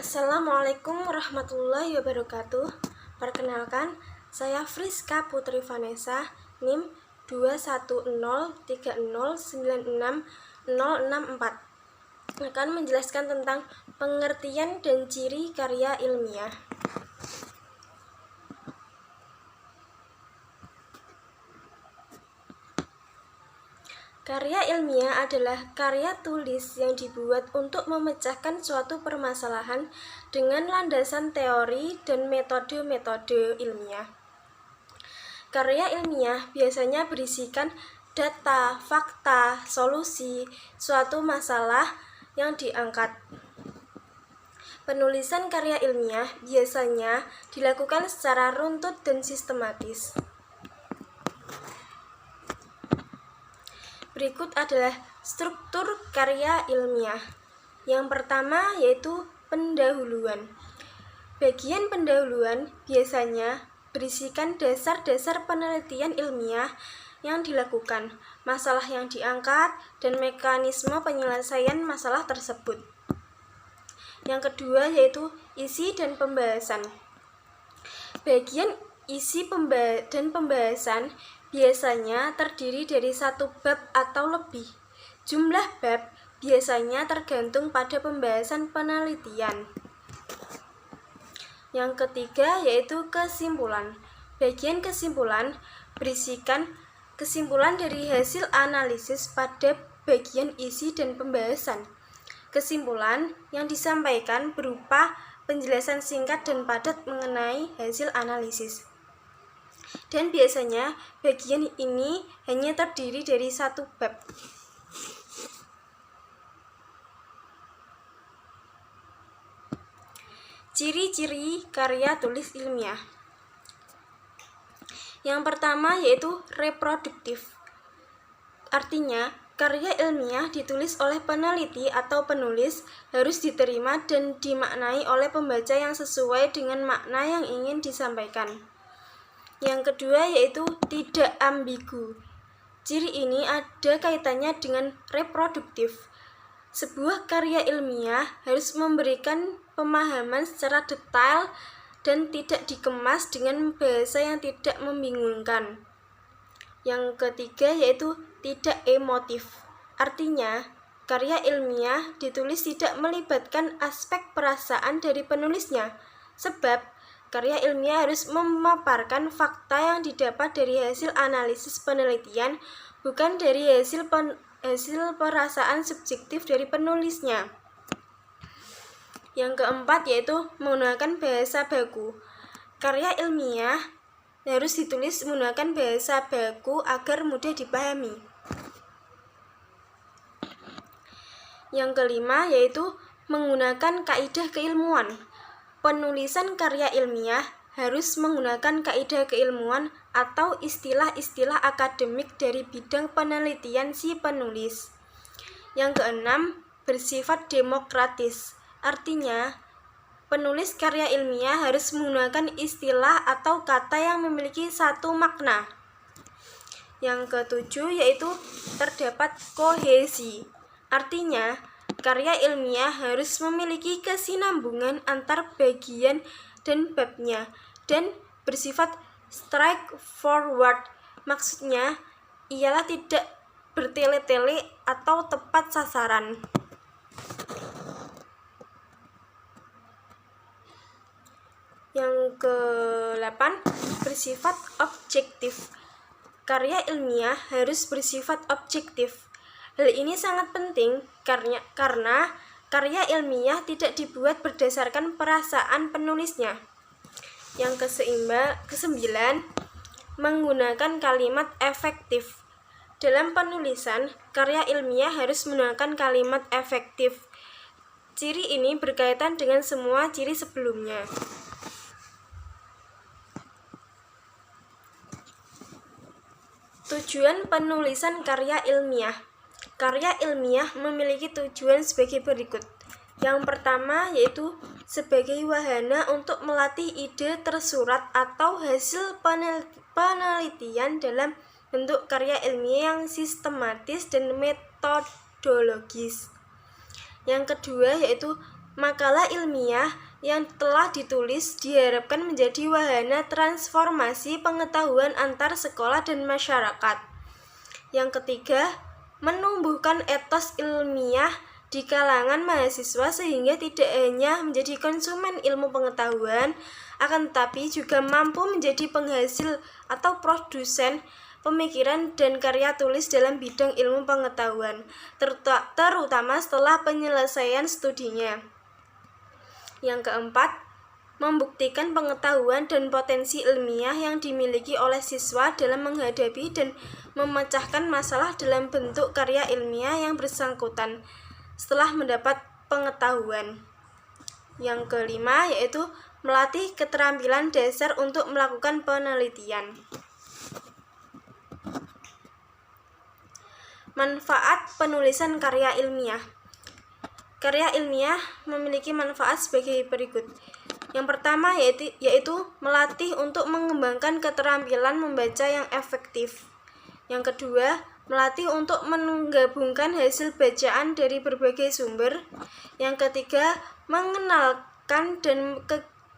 Assalamualaikum warahmatullahi wabarakatuh. Perkenalkan, saya Friska Putri Vanessa, NIM 21030966064, akan menjelaskan tentang pengertian dan ciri karya ilmiah. Karya ilmiah adalah karya tulis yang dibuat untuk memecahkan suatu permasalahan dengan landasan teori dan metode-metode ilmiah. Karya ilmiah biasanya berisikan data, fakta, solusi suatu masalah yang diangkat. Penulisan karya ilmiah biasanya dilakukan secara runtut dan sistematis. Berikut adalah struktur karya ilmiah. Yang pertama yaitu pendahuluan. Bagian pendahuluan biasanya berisikan dasar-dasar penelitian ilmiah yang dilakukan, masalah yang diangkat, dan mekanisme penyelesaian masalah tersebut. Yang kedua yaitu isi dan pembahasan. Bagian isi dan pembahasan biasanya terdiri dari satu bab atau lebih. Jumlah bab biasanya tergantung pada pembahasan penelitian. Yang ketiga yaitu kesimpulan. Bagian kesimpulan berisikan kesimpulan dari hasil analisis pada bagian isi dan pembahasan. Kesimpulan yang disampaikan berupa penjelasan singkat dan padat mengenai hasil analisis. Dan biasanya bagian ini hanya terdiri dari satu bab. Ciri-ciri karya tulis ilmiah. Yang pertama yaitu reproduktif. Artinya, karya ilmiah ditulis oleh peneliti atau penulis harus diterima dan dimaknai oleh pembaca yang sesuai dengan makna yang ingin disampaikan. Yang kedua yaitu tidak ambigu. Ciri ini ada kaitannya dengan reproduktif. Sebuah karya ilmiah harus memberikan pemahaman secara detail dan tidak dikemas dengan bahasa yang tidak membingungkan. Yang ketiga yaitu tidak emotif. Artinya, karya ilmiah ditulis tidak melibatkan aspek perasaan dari penulisnya, sebab karya ilmiah harus memaparkan fakta yang didapat dari hasil analisis penelitian, bukan dari hasil perasaan subjektif dari penulisnya. Yang keempat yaitu menggunakan bahasa baku. Karya ilmiah harus ditulis menggunakan bahasa baku agar mudah dipahami. Yang kelima yaitu menggunakan kaidah keilmuan. Penulisan karya ilmiah harus menggunakan kaidah keilmuan atau istilah-istilah akademik dari bidang penelitian si penulis. Yang keenam, bersifat demokratis. Artinya, penulis karya ilmiah harus menggunakan istilah atau kata yang memiliki satu makna. Yang ketujuh yaitu terdapat kohesi. Artinya, karya ilmiah harus memiliki kesinambungan antar bagian dan babnya dan bersifat straightforward. Maksudnya ialah tidak bertele-tele atau tepat sasaran. Yang ke-8, bersifat objektif. Karya ilmiah harus bersifat objektif. Hal ini sangat penting karena karya ilmiah tidak dibuat berdasarkan perasaan penulisnya. Yang kesembilan, menggunakan kalimat efektif. Dalam penulisan, karya ilmiah harus menggunakan kalimat efektif. Ciri ini berkaitan dengan semua ciri sebelumnya. Tujuan penulisan karya ilmiah. Karya ilmiah memiliki tujuan sebagai berikut. Yang pertama yaitu sebagai wahana untuk melatih ide tersurat atau hasil penelitian dalam bentuk karya ilmiah yang sistematis dan metodologis. Yang kedua yaitu Makalah ilmiah yang telah ditulis diharapkan menjadi wahana transformasi pengetahuan antar sekolah dan masyarakat. Yang ketiga, menumbuhkan etos ilmiah di kalangan mahasiswa sehingga tidak hanya menjadi konsumen ilmu pengetahuan, akan tetapi juga mampu menjadi penghasil atau produsen pemikiran dan karya tulis dalam bidang ilmu pengetahuan, terutama setelah penyelesaian studinya. Yang keempat, membuktikan pengetahuan dan potensi ilmiah yang dimiliki oleh siswa dalam menghadapi dan memecahkan masalah dalam bentuk karya ilmiah yang bersangkutan setelah mendapat pengetahuan. Yang kelima, yaitu melatih keterampilan dasar untuk melakukan penelitian. Manfaat penulisan karya ilmiah. Karya ilmiah memiliki manfaat sebagai berikut. Yang pertama yaitu melatih untuk mengembangkan keterampilan membaca yang efektif. Yang kedua, melatih untuk menggabungkan hasil bacaan dari berbagai sumber. Yang ketiga, mengenalkan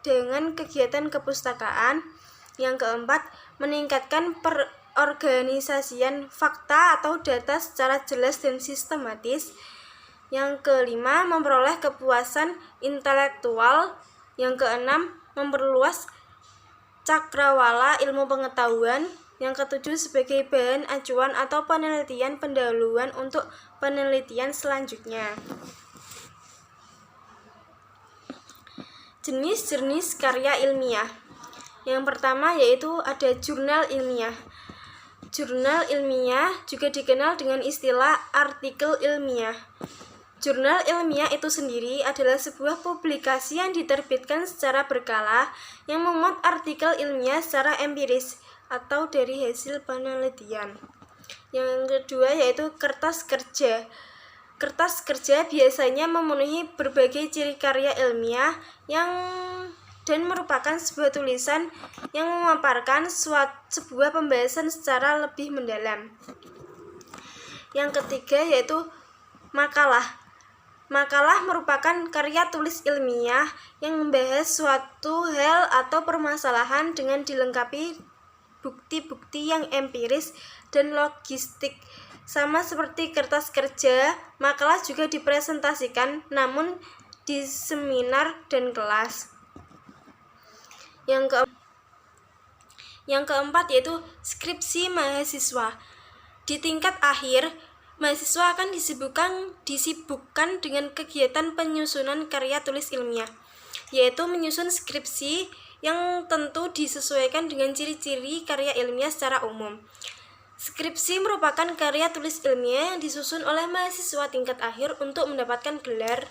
dengan kegiatan kepustakaan. Yang keempat, meningkatkan perorganisasian fakta atau data secara jelas dan sistematis. Yang kelima, memperoleh kepuasan intelektual. Yang keenam, memperluas cakrawala ilmu pengetahuan. Yang ketujuh, sebagai bahan acuan atau penelitian pendahuluan untuk penelitian selanjutnya. Jenis-jenis karya ilmiah. Yang pertama yaitu ada jurnal ilmiah. Jurnal ilmiah juga dikenal dengan istilah artikel ilmiah. Jurnal ilmiah itu sendiri adalah sebuah publikasi yang diterbitkan secara berkala yang memuat artikel ilmiah secara empiris atau dari hasil penelitian. Yang kedua yaitu kertas kerja. Kertas kerja biasanya memenuhi berbagai ciri karya ilmiah dan merupakan sebuah tulisan yang memaparkan sebuah pembahasan secara lebih mendalam. Yang ketiga yaitu makalah. Makalah merupakan karya tulis ilmiah yang membahas suatu hal atau permasalahan dengan dilengkapi bukti-bukti yang empiris dan logistik. Sama seperti kertas kerja, makalah juga dipresentasikan namun di seminar dan kelas. Yang keempat yaitu skripsi mahasiswa. Di tingkat akhir, mahasiswa akan disibukkan dengan kegiatan penyusunan karya tulis ilmiah, yaitu menyusun skripsi yang tentu disesuaikan dengan ciri-ciri karya ilmiah secara umum. Skripsi merupakan karya tulis ilmiah yang disusun oleh mahasiswa tingkat akhir untuk mendapatkan gelar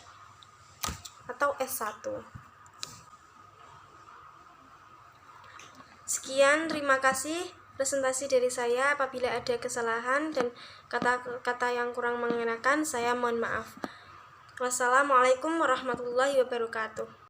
atau S1. Sekian, terima kasih presentasi dari saya. Apabila ada kesalahan dan kata-kata yang kurang mengenakan, saya mohon maaf. Wassalamualaikum warahmatullahi wabarakatuh.